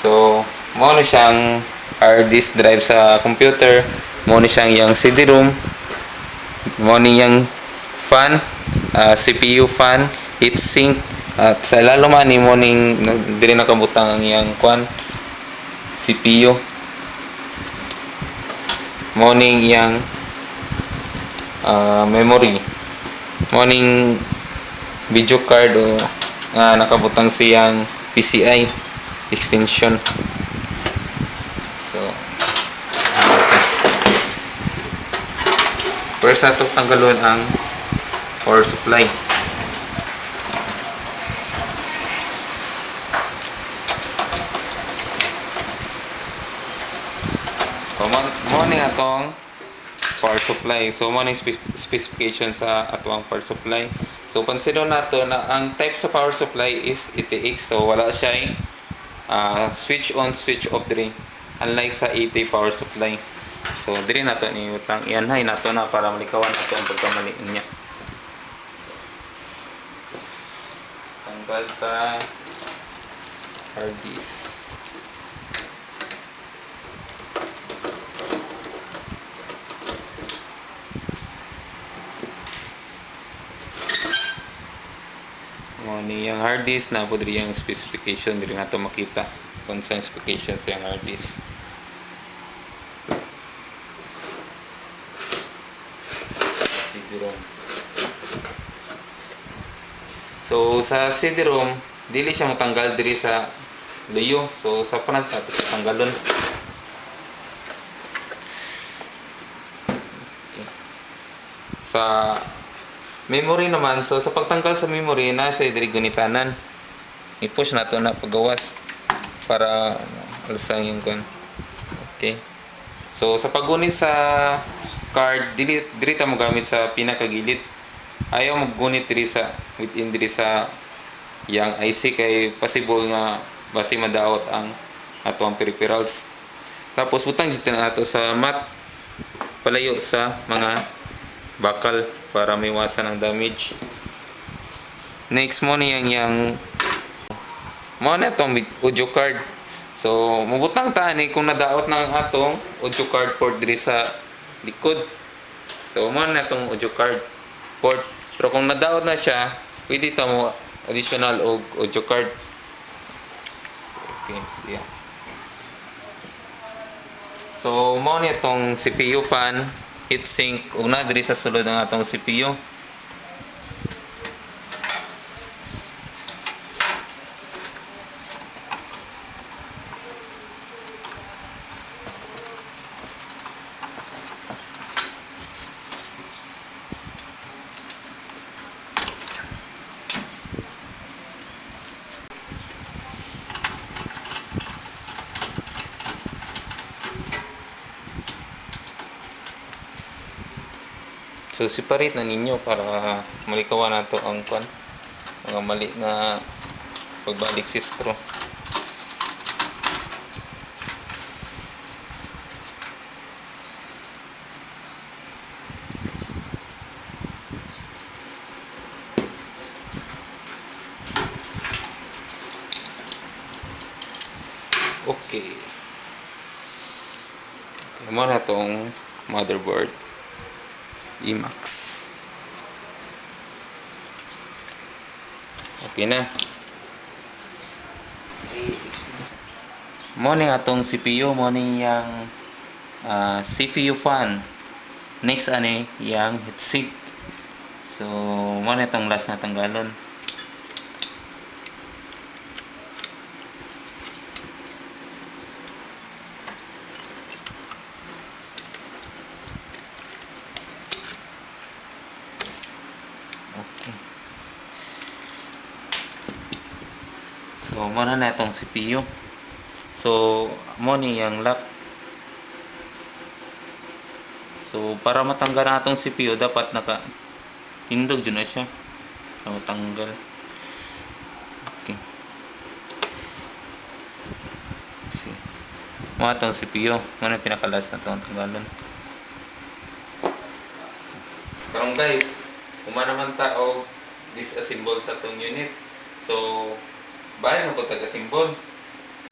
So mo na siyang hard disk drive sa computer, mo na siyang yung CD-ROM, mo ni yung fan, CPU fan, heatsink, at sa lalo man ni mo ning dili nakabutang ang iyang kwan CPU, mo ning iyang memory, mo ning video card o nakabutang siyang PCI extension. So first nato tanggalon ang power supply. So mo ni atong power supply. So mo ni specification sa atong power supply. So consider nato na ang type sa power supply is ETX. So wala siya switch on switch off diri, unlike sa AT power supply. So diri nato ni utang ianhay nato na para malikawan nato ang pagkamali niya. Tanggal ta hard disk. Ni yung hard disk na po diri yung specification, diri nato makita kung sa specification sa yung hard disk. CD-ROM. So sa CD-ROM dili siya matanggal diri sa layo. So sa front nato tanggalon. Okay. Sa memory naman, so sa pagtanggal sa memory na siya diri gunitanan. I-push nato na pagawas para alsang yung kon. Okay. So sa paggunit sa card, dili ta mo gamit sa pinakagilid. Ayaw maggunit diri sa within diri sa yang IC kay possible nga basi madaot ang atong peripherals. Tapos butang jud nato sa mat palayo sa mga bakal para maiwasan ang damage. Next mo niyang yang mo na itong audio card. So mabutang ta ni kung nadaot ng atong audio card port diri sa likod. So mo na itong audio card port. Pero kung nadaot na siya, pwede ta mo additional og audio card. Okay, yeah. So mo na itong CPU fan, heatsink, ug na diri sa sulod ng atong CPU. So separate na ninyo para malikawan nato ang kwan, mga mali na pagbalik si screw. Okay. Mo na tong motherboard IMAX. Okay na. Mo ni atong CPU, mo ni yang CPU fan. Next ani yang heatsink. So mo ni itong last na tanggalon. So mo na itong CPU. So mo ni yang lock. So para matanggal na itong CPU dapat naka tindog dyan na siya. Matanggal. Okay. See. Mo itong CPU. Mo na pinakalas na itong tanggalon. Karong guys, kuma naman tao disassemble sa itong unit. So bali na po taga-symbol.